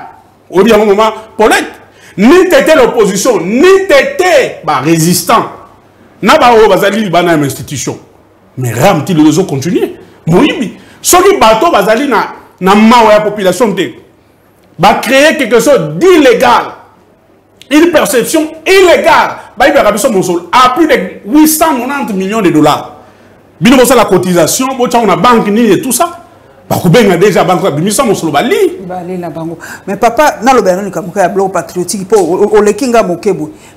Au bien moment Paulette, ni t'étais l'opposition, ni t'étais ba résistant. Na ba o bazali bana institution. Mais ram ti les autres continuer. Moyibi, soki bato bazali na mawa ya population te. Va créer quelque chose d'illégal, une perception illégale. À plus de 890 millions de dollars. Bien la cotisation, on a banque et tout ça. Déjà mais papa, dans le bloc patriotique,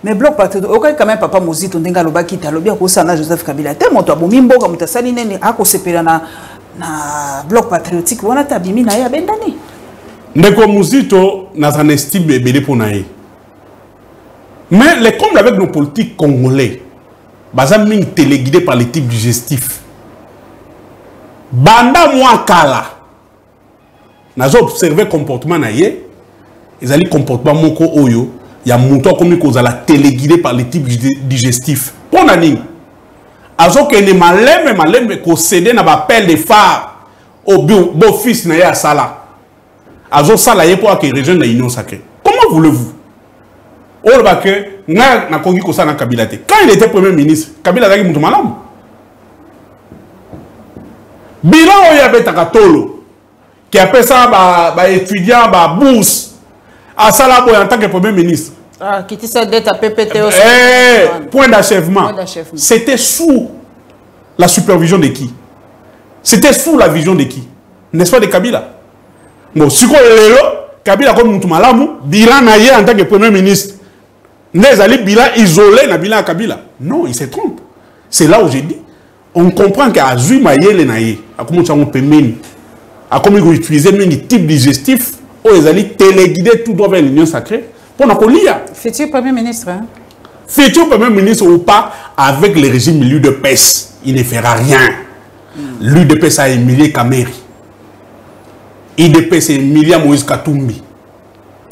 mais bloc patriotique, quand même papa Mozito, on a quitté le bien Joseph Kabila. Tellement toi, Mimbo, comme tu as sali, na bloc patriotique, on a tabimi na ya bendani. Ndeko Muzito n'a un estime belé pour naïe. Mais les comme avec nos politiques congolais, bazam ming téléguidé par les types digestifs. Banda moi kala. N'a observé comportement naïe. Ils allaient comportement moko oyo. Il y a mouton comme ils la téléguidé par les types digestifs. Pour nani. Azo que ne malem mais qu'on cède na ba pelle de phare au beau fils naïe à sala. Azo salaye pour que rejoigne l'union sacrée. Comment voulez-vous? Oh bah que na kongi kosa na Kabila te. Quand il était premier ministre, Kabila a dit mutu malam. Bilan oya betaka tolo qui appelle ça ba étudiant ba bourse à Salabo en tant que premier ministre. Ah, qui dit ça dette à PPT aussi. Point d'achèvement. C'était sous la supervision de qui? C'était sous la vision de qui? N'est-ce pas de Kabila? Bon, si quoi Kabila comme Moutou Malamu, bilan naïe en tant que premier ministre. N'est allé bilan isolé na bilan à Kabila. Non, il se trompe. C'est là où j'ai dit. On comprend qu'à Zui Maïe les naïe, à comment on peut mener, à comment ils utiliser même des types digestifs, où ils allaient téléguider tout droit vers l'union sacrée. Pour nous lire. Futur premier ministre. Hein? Futur premier ministre ou pas, avec le régime l'UDPS, il ne fera rien. L'UDPS a humilié Kameri. IDP c'est Emilia Moïse Katumbi.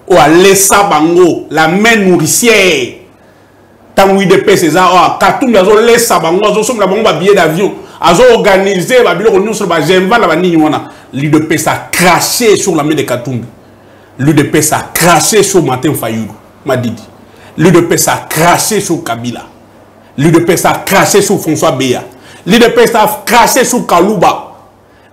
Ou à l'ESA Bango, la main nourricière. Tant IDP c'est ça, Katumbi a l'ESA Bango, a sommes la bango billet d'avion, a organisé la billet sur la Genva la vanilla. L'IDP a craché sur la main de Katumbi. L'UDP a craché sur Martin Fayulu, m'a dit. L'UDP a craché sur Kabila. L'UDP a craché sur François Béa. L'UDP a craché sur Kalouba.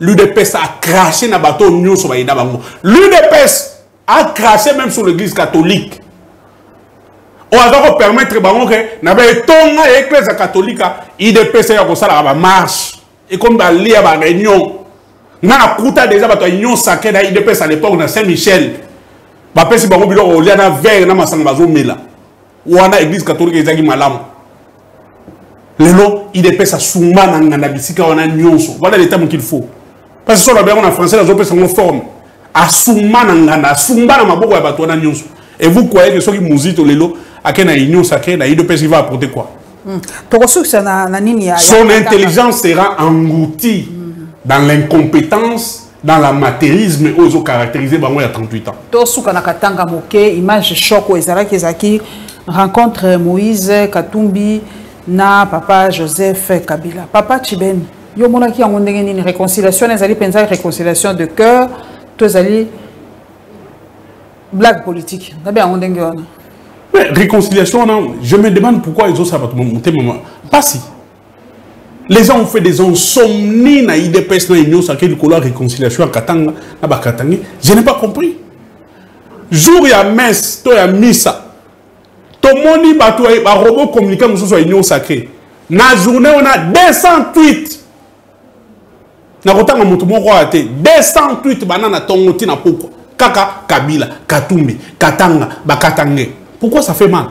L'UDPS a craché dans le bateau Nyon sur Baïda Bango. L'UDPS a craché même sur l'église catholique. On va permettre Bango que n'avait tonga l'église catholique, l'UDPS a fait la marche. Et comme dans la réunion, on a coûté déjà la réunion sacrée dans l'UDPS à l'époque dans Saint-Michel. Parce que si Bango bilo on a vers na masangazo mela. Ou on a l'église catholique ezaki malam. Lelo l'UDPS a souma na ngana bisika on a nyonso. Voilà les termes qu'il faut. Parce que sur la bien en français, les opérations sont forme. Asuma nangana, asumba na maboko ya bato na nyonso. Et vous croyez que ceux qui Muzito lelo, à quelle union sacrée, na IDPS va apporter quoi? Son intelligence sera engloutie dans l'incompétence, dans l'amateurisme et aux caractérisés par moi il y a 38 ans. Tosuka na katanga moke, image choc ezalaki ezaki rencontre Moïse Katumbi na papa Joseph Kabila. Papa Chiben. Yo monaki en une réconciliation, les alliés pensent réconciliation de cœur, tous alliés blague politique. Mais réconciliation, non. Je me demande pourquoi ils ont ça monter moment. Pas si. Les gens ont fait des insomnies na IDPS na union sacrée du colère réconciliation à Katanga, na Bakatanga. Je n'ai pas compris. Jour ya messe, to ya missa. To moni bato ba robot communiquer muso so union sacrée. Na journée on a 208. Na kotanga mutu moko ate 208 banana tongoti na poko. Kaka Kabila, Katumbi, Katanga, Bakatange. Pourquoi ça fait mal?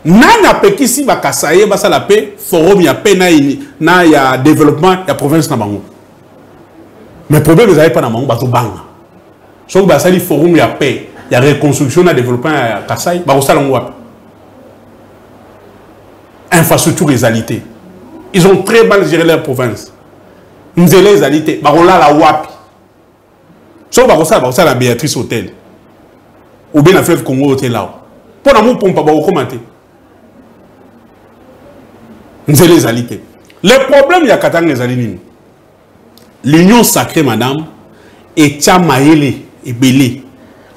Nana pekisi bakasaye basa la paix, forum ya paix na ya développement ya province na bango. Mais problème vous avez pas na bango bato banga. So basali forum ya paix, ya reconstruction na développement ya Kasai, ba osala ngwa. Infrastructure réalité. Ils ont très mal géré leur province. Nzele ezalité, barola la wapi. So barosa la Béatrice Hôtel. Ou bien la fleuve Congo Hôtel là. Pour l'amour pompa ba commenter. Nzele ezalité. Le problème il y a Katanga ezalini. L'union sacrée madame est Tchamaele et Belé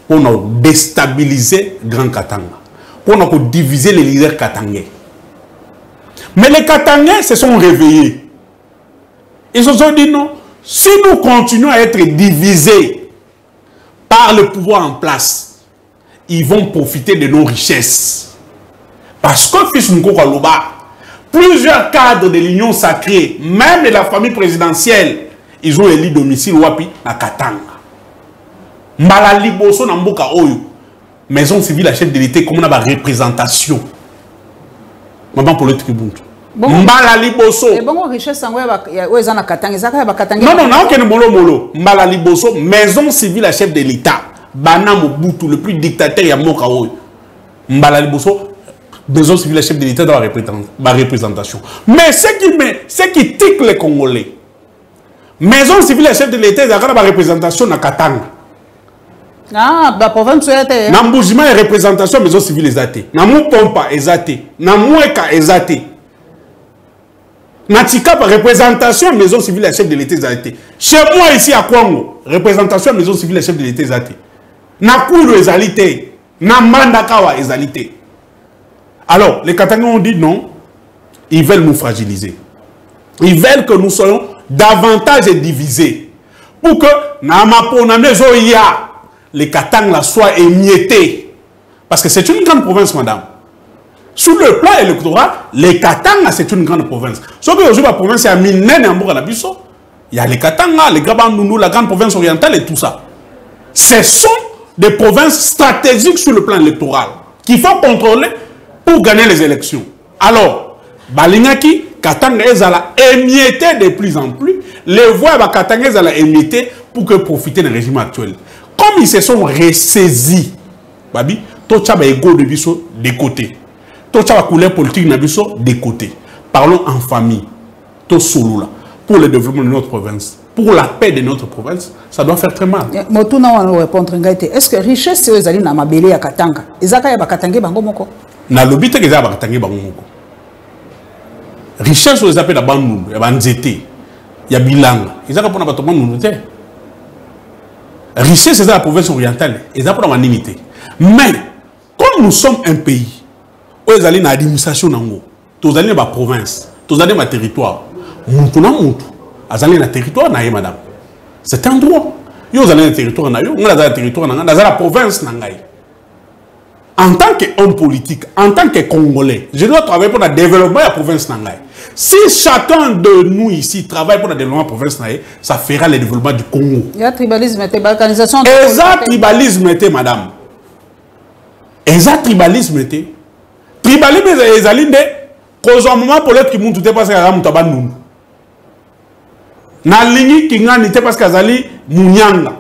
pour nous déstabiliser Grand Katanga. Pour nous diviser les leaders katangais. Mais les Katangais se sont réveillés. Ils se sont dit non, si nous continuons à être divisés par le pouvoir en place, ils vont profiter de nos richesses. Parce que plusieurs cadres de l'Union sacrée, même de la famille présidentielle, ils ont élu domicile wapi à Katanga. Mbala liboso na mboka oyo. Maison civile à chef de l'État, comme on a la représentation. Maman pour le tribunal. Mbala liboso. Et bon, richesse sangue, na Katanga, non, non, non, non, molo molo. Mbala liboso, maison civile à chef de l'État. Bana Mobutu, le plus dictateur ya moka oyo. Mbala liboso, maison civile à chef de l'État dans la représentation. Mais ce qui tique les Congolais, maison civile à chef de l'État dans la représentation na Katanga. Ah, la province est na Mboujima et représentation maison civile exaté. Na Mupompa exaté. Na Moueka exaté. Na Tikapa représentation maison civile et chef de l'État exaté. Chez moi ici à Congo, représentation maison civile et chef de l'État exaté. Na Koulou exalité. Na Mandakawa exalité. Alors, les Katangais ont dit non, ils veulent nous fragiliser. Ils veulent que nous soyons davantage divisés. Pour que na Mapona Mezoya les Katanga soient émiettés. Parce que c'est une grande province, madame. Sous le plan électoral, les Katanga, c'est une grande province. Sauf que aujourd'hui, la province, il y a Minene, il y a les Katanga, les Grabandounou, la grande province orientale et tout ça. Ce sont des provinces stratégiques sur le plan électoral qu'il faut contrôler pour gagner les élections. Alors, Balingaki, Katanga, ils allaient émietter de plus en plus. Les voix de Katanga, ils allaient émietter pour que profiter du régime actuel. Comme ils se sont ressaisis, Babi, tout ça va égo de biso des côtés. Tout ça va couler politique de biso des côtés. Parlons en famille. Tout solo là. Pour le développement de notre province, pour la paix de notre province, ça doit faire très mal. Motuna on répondre ngaité. Est-ce que richesse c'est ezali na mabele ya Katanga? Ezaka ya Bakatangé bango moko. Na lobite ke za Bakatangé bango moko. Richesse aux appels à Bandou, ya Banzete, ya Bilanga. Ezaka pour na bato Bandou te. Richesse, c'est la province orientale. Et ça pour la limiter. Mais, comme nous sommes un pays, où ils allaient dans l'administration, tous allés dans la province, tous allés dans le territoire, ils allés dans le territoire, madame. C'est un droit. Ils allés dans le territoire, ils allés dans le territoire, dans la province. En tant qu'homme politique, en tant que Congolais, je dois travailler pour le développement de la province. Si chacun de nous ici travaille pour le développement de la province, ça fera le développement du Congo. Il y a tribalisme et balkanisation. Exact tribalisme était, madame. Exact tribalisme était. Tribalisme est alinde. Cause un moment pour l'être qui monte tout est parce qu'il y a un tabanou. Na ligne qui n'a pas parce qu'il y a Mounyanga.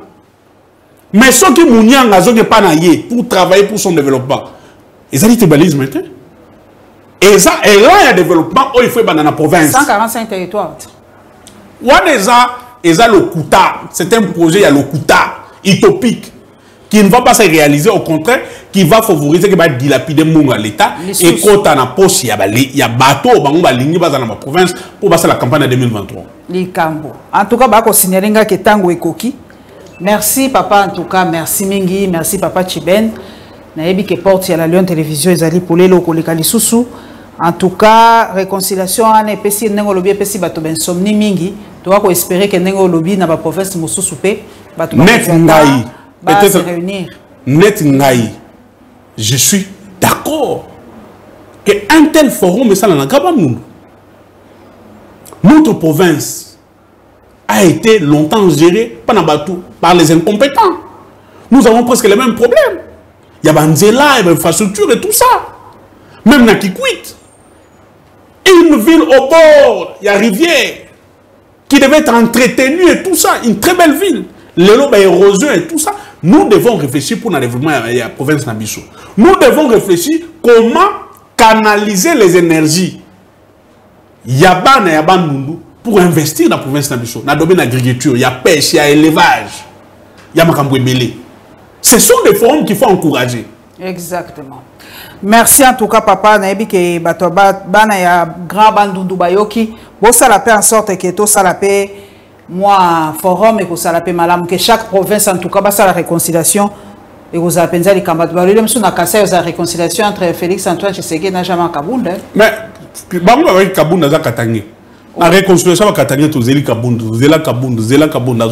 Mais ceux qui Mounyanga n'ont pas naïe pour travailler pour son développement. Exact tribalisme était. Et ça, et là, il y a un développement où il faut dans la province. 145 territoires. C'est un projet, il y a le Kuta, utopique, qui ne va pas se réaliser, au contraire, qui va favoriser, qui va dilapider l'État. Et quand on a poste, il y a bateau, il y a dans la province pour passer la campagne de 2023. En tout cas, je vais signaler que Tango et Koki. Merci, papa, en tout cas, merci Mingi, merci, papa Chiben. Naebi que porte à la Lyon Télévision, ils allaient pour les locaux, les Kalisusu. En tout cas, réconciliation, on est pessi, n'engo lobby, pessi, bato ben somni mingi. Tu vas espérer que n'engo lobby n'a pas province moussou soupé. Bato net ngai. Va se réunir. Net ngai. Je suis d'accord que un tel forum, mais ça n'en a pas nous. Notre province a été longtemps gérée par les incompétents. Nous avons presque les mêmes problèmes. Il y a Banzela, il y a l'infrastructure et tout ça. Même Nakikwit. Une ville au bord, il y a Rivière, qui devait être entretenue et tout ça. Une très belle ville. L'érosion et tout ça. Nous devons réfléchir pour le développement de la province Nabiso. Nous devons réfléchir comment canaliser les énergies. Yabana et Bandundu pour investir dans la province de Nabiso, dans le domaine de l'agriculture, il y a pêche, il y a élevage, il y a Makambouébélé. Ce sont des forums qu'il faut encourager. Exactement. Merci en tout cas, papa. Naebi ke bana ya grand Bandundu bayoki. Bon, ça la paix en sorte que tout ça la paix, moi, forum et que ça la paix malam, que chaque province en tout cas, ça la réconciliation. Et vous avez pensé les camarades. Même si on a cassé la réconciliation entre Félix Antoine Tshisekedi et Najama Kabounda. Mais, Bango avec Kabounda, ça Katangé. La réconciliation avec Katangé, tu Zéli Kabounda, Zéla Kabounda, Zéla Kabounda,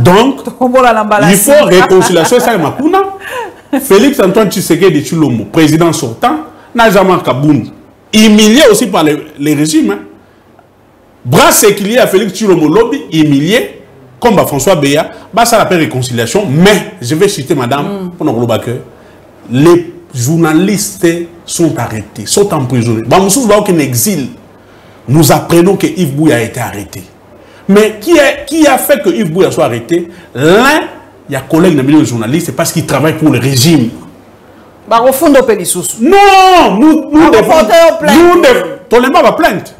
donc, il faut réconciliation, ça est Makuna. Félix Antoine Tshisekedi Tshilombo, président sortant, Najama Kabounda, humilié aussi par les régimes. Bras séculier à Félix Tshilombo Lobby, humilié. Comme François Béa, ça l'appelle réconciliation, mais je vais citer madame, les journalistes sont arrêtés, sont emprisonnés. En exil, nous apprenons que Yves Bouya a été arrêté. Mais qui a fait que Yves Bouya soit arrêté? L'un, il y a collègue de milieu journalistes, c'est parce qu'il travaille pour le régime. Non, nous Tolemba va plainte. Tolemba va plainte.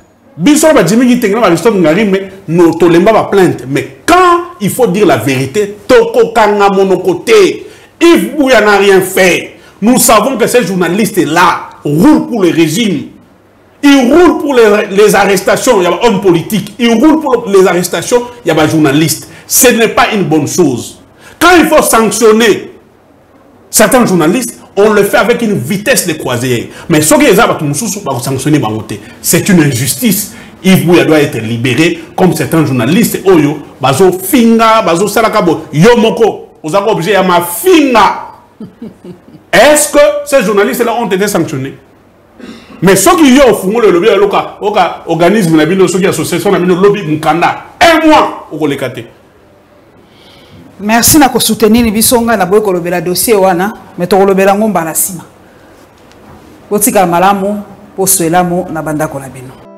Mais quand il faut dire la vérité, Toko Kanga Monokoté, Yves Bouya n'a rien fait. Nous savons que ces journalistes-là roulent pour le régime. Ils roulent pour les arrestations, il y a hommes politiques. Ils roulent pour les arrestations, il y a des journalistes. Ce n'est pas une bonne chose. Quand il faut sanctionner certains journalistes, on le fait avec une vitesse de croisière. Mais ce qui est sanctionné, c'est une injustice. Yves Bouya doit être libéré comme certains journalistes. Oyo, bazo finga, bazo salakabo, yomoko, vous avez obligé à ma finga. Est-ce que ces journalistes-là ont été sanctionnés? Mais ceux qui y ont fumé le lobby, organisme, ceux qui association, le lobby, Mukanda, un mois, au Kolekate. Merci de soutenir les bisonga na boy kolobela dossier wana, mais to kolobela ngomba na sima. Botika malamu, po swelamo na banda kolabino.